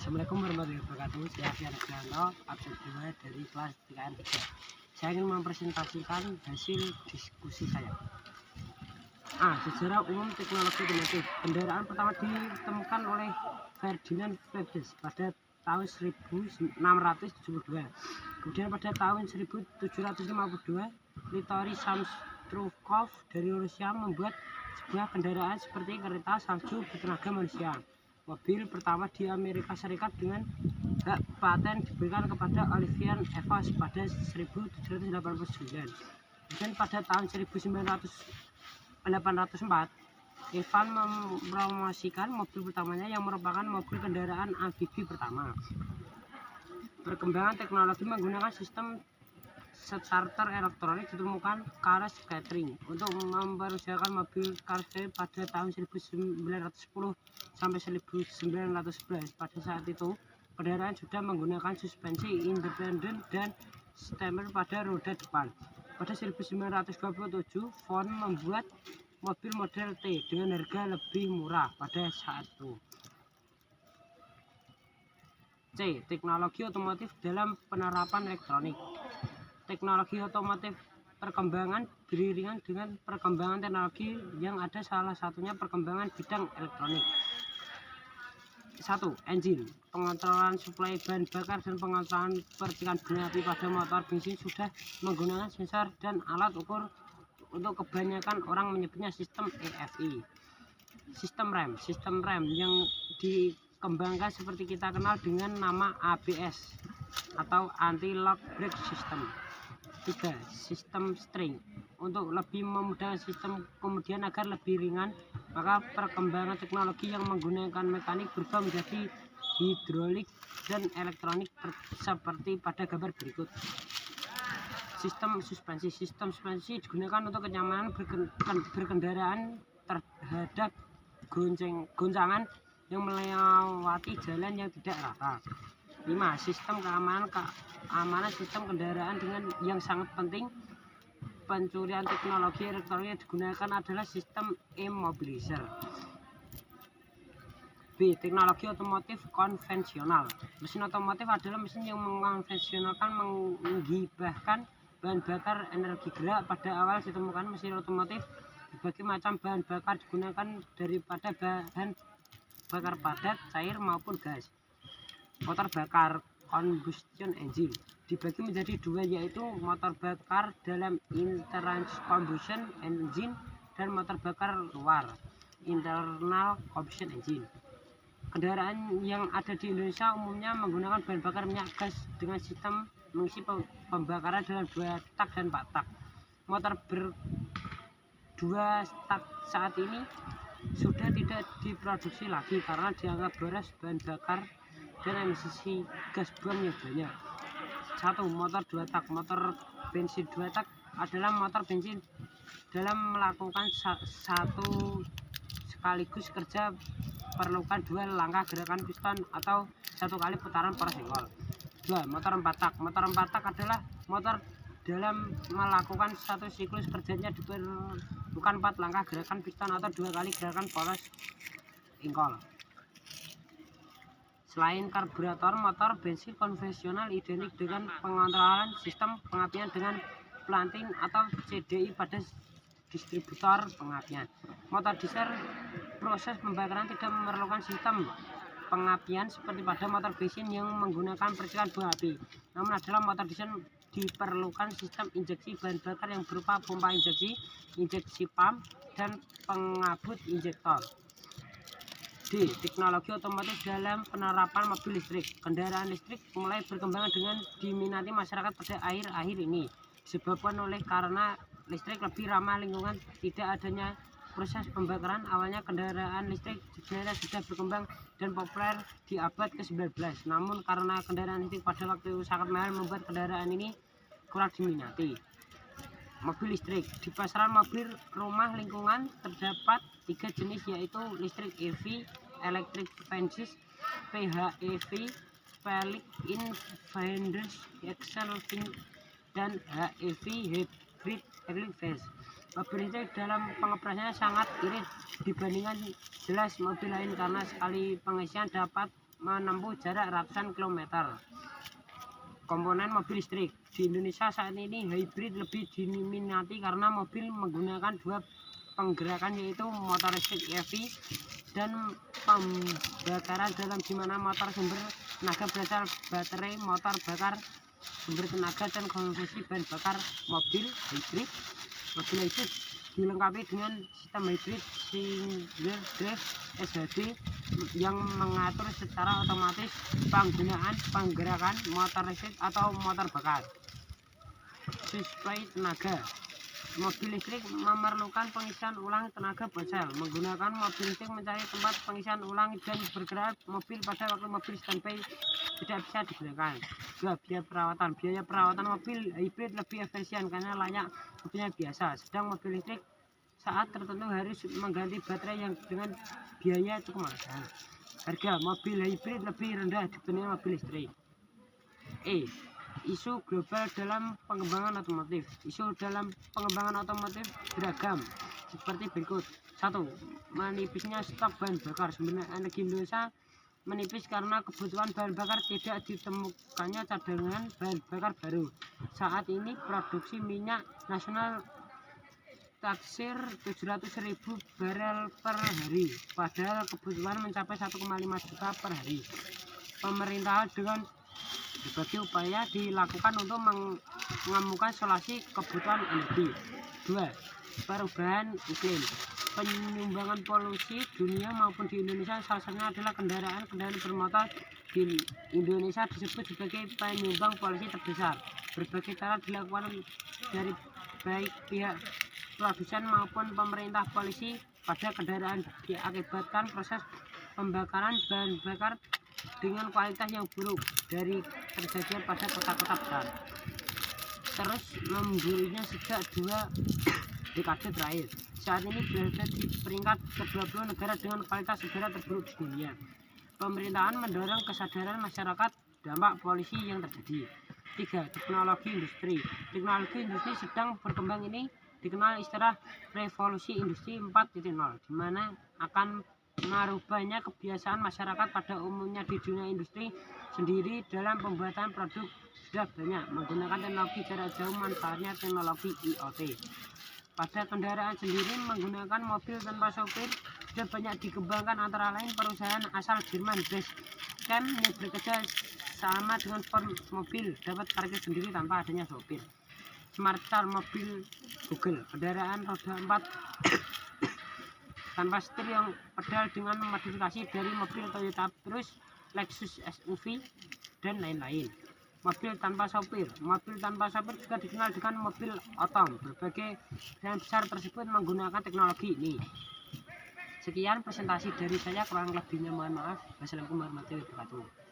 Assalamualaikum warahmatullahi wabarakatuh. Saya Fian Krianto, absen 2 dari kelas 3N3. Saya ingin mempresentasikan hasil diskusi saya. Sejarah umum teknologi otomotif. Kendaraan pertama ditemukan oleh Ferdinand Prebes pada tahun 1672. Kemudian pada tahun 1752, Vittory Samstrukhov dari Rusia membuat sebuah kendaraan seperti kereta salju bertenaga manusia. Mobil pertama di Amerika Serikat dengan hak paten diberikan kepada Olivier Evans pada 1789. Dan pada tahun 1804, Evan mempromosikan mobil pertamanya yang merupakan mobil kendaraan amfibi pertama. Perkembangan teknologi menggunakan sistem starter elektronik ditemukan Carl Catering untuk mempersiapkan mobil Carl pada tahun 1910 sampai 1911. Pada saat itu, kendaraan sudah menggunakan suspensi independen dan stemper pada roda depan. Pada 1927, Ford membuat mobil model T dengan harga lebih murah pada saat itu. C. Teknologi otomotif dalam penerapan elektronik. Teknologi otomotif perkembangan beriringan dengan perkembangan teknologi yang ada, salah satunya perkembangan bidang elektronik. 1. Engine. Pengontrolan suplai bahan bakar dan pengontrolan percikan bunga api pada motor bensin sudah menggunakan sensor dan alat ukur. Untuk kebanyakan orang menyebutnya sistem EFI. Sistem rem yang dikembangkan seperti kita kenal dengan nama ABS atau anti-lock brake system. 3. Sistem string. Untuk lebih memudahkan sistem kemudian agar lebih ringan, maka perkembangan teknologi yang menggunakan mekanik berubah menjadi hidrolik dan elektronik seperti pada gambar berikut. Sistem suspensi. Sistem suspensi digunakan untuk kenyamanan berkendaraan terhadap goncangan yang melewati jalan yang tidak rata. 5. Sistem keamanan sistem kendaraan dengan yang sangat penting pencurian teknologi elektronik yang digunakan adalah sistem immobilizer. B. Teknologi otomotif konvensional. Mesin otomotif adalah mesin yang mengkonvensionalkan menghibahkan bahan bakar energi gerak. Pada awal ditemukan mesin otomotif berbagai macam bahan bakar digunakan daripada bahan bakar padat, cair maupun gas. Motor bakar combustion engine dibagi menjadi dua, yaitu motor bakar dalam internal combustion engine dan motor bakar luar internal combustion engine. Kendaraan yang ada di Indonesia umumnya menggunakan bahan bakar minyak gas dengan sistem mengisi pembakaran dalam 2 tak dan 4 tak. Motor berdua tak saat ini sudah tidak diproduksi lagi karena dianggap boros bahan bakar dan emisi gas buang yang banyak. 1. Motor 2 tak. Motor bensin 2 tak adalah motor bensin dalam melakukan satu sekaligus kerja perlukan 2 langkah gerakan piston atau 1 kali putaran poros senggol. 2. Motor 4 tak. Motor 4 tak adalah motor dalam melakukan satu siklus kerjanya diperlukan 4 langkah gerakan piston atau 2 kali gerakan poros engkol. Selain karburator, motor bensin konvensional identik dengan pengontrolan sistem pengapian dengan planting atau CDI pada distributor pengapian. Motor diesel proses pembakaran tidak memerlukan sistem pengapian seperti pada motor bensin yang menggunakan percikan buah api. Namun adalah motor diesel diperlukan sistem injeksi bahan bakar yang berupa pompa injeksi, injeksi pump, dan pengabut injektor. D. Teknologi otomotif dalam penerapan mobil listrik. Kendaraan listrik mulai berkembang dengan diminati masyarakat pada akhir-akhir ini, disebabkan oleh karena listrik lebih ramah lingkungan, tidak adanya proses pembakaran. Awalnya kendaraan listrik sebenarnya sudah berkembang dan populer di abad ke-19. Namun karena kendaraan listrik pada waktu itu sangat mahal membuat kendaraan ini kurang diminati. Mobil listrik. Di pasaran mobil rumah lingkungan terdapat 3 jenis, yaitu listrik EV, electric vehicles, PHEV, plug-in hybrid excel dan HEV, hybrid electric. Mobil listrik dalam pengoperasiannya sangat irit dibandingkan jelas mobil lain karena sekali pengisian dapat menempuh jarak ratusan kilometer. Komponen mobil listrik di Indonesia saat ini hybrid lebih diminati karena mobil menggunakan dua penggerakan, yaitu motor listrik EV dan pembakaran dalam, di mana motor sumber tenaga berasal baterai, motor bakar sumber tenaga, dan konversi bahan bakar. Mobil hybrid dilengkapi dengan sistem hybrid single drive SHD yang mengatur secara otomatis penggunaan penggerakan motor listrik atau motor bakar. Suplai tenaga. Mobil listrik memerlukan pengisian ulang tenaga ponsel. Menggunakan mobil listrik mencari tempat pengisian ulang dan bergerak mobil pada waktu mobil standby tidak bisa digunakan. Biaya perawatan. Biaya perawatan mobil hybrid lebih efisien karena layak mobilnya biasa, sedang mobil listrik saat tertentu harus mengganti baterai yang dengan biaya cukup mahal. Harga mobil hybrid lebih rendah dibanding mobil listrik. Isu global dalam pengembangan otomotif. Isu dalam pengembangan otomotif beragam seperti berikut. 1. Menipisnya stok bahan bakar. Sumber energi Indonesia menipis karena kebutuhan bahan bakar tidak ditemukannya cadangan bahan bakar baru. Saat ini produksi minyak nasional taksir 700.000 barel per hari, padahal kebutuhan mencapai 1,5 juta per hari. Pemerintah dengan berbagai upaya dilakukan untuk mengemuka solusi kebutuhan energi. 2. Perubahan iklim. Penyumbangan polusi dunia maupun di Indonesia salah satunya adalah kendaraan bermotor. Di Indonesia disebut sebagai penyumbang polusi terbesar. Berbagai cara dilakukan dari baik pihak produsen maupun pemerintah. Polusi pada kendaraan diakibatkan proses pembakaran bahan bakar dengan kualitas yang buruk dari terjadi pada kota-kota besar, terus memburuknya sejak 2 dekade terakhir. Saat ini berada di peringkat ke-20 negara dengan kualitas udara terburuk di dunia. Pemerintahan mendorong kesadaran masyarakat dampak polusi yang terjadi. 3. Teknologi industri. Teknologi industri sedang berkembang ini dikenal istilah revolusi industri 4.0, di mana akan merubahnya kebiasaan masyarakat pada umumnya. Di dunia industri sendiri dalam pembuatan produk sudah banyak menggunakan teknologi jarak jauh, manfaatnya teknologi IoT. Pada kendaraan sendiri menggunakan mobil tanpa sopir sudah banyak dikembangkan, antara lain perusahaan asal Jerman Basecamp yang bekerja sama dengan Ford mobil dapat parkir sendiri tanpa adanya sopir. Smart Car mobil Google, kendaraan roda 4 tanpa setir yang pedal dengan modifikasi dari mobil Toyota Prius, Lexus SUV, dan lain-lain. Mobil tanpa sopir. Mobil tanpa sopir juga dikenal dengan mobil otom. Berbagai brand besar tersebut menggunakan teknologi ini. Sekian presentasi dari saya, kurang lebihnya mohon maaf. Wassalamualaikum warahmatullahi wabarakatuh.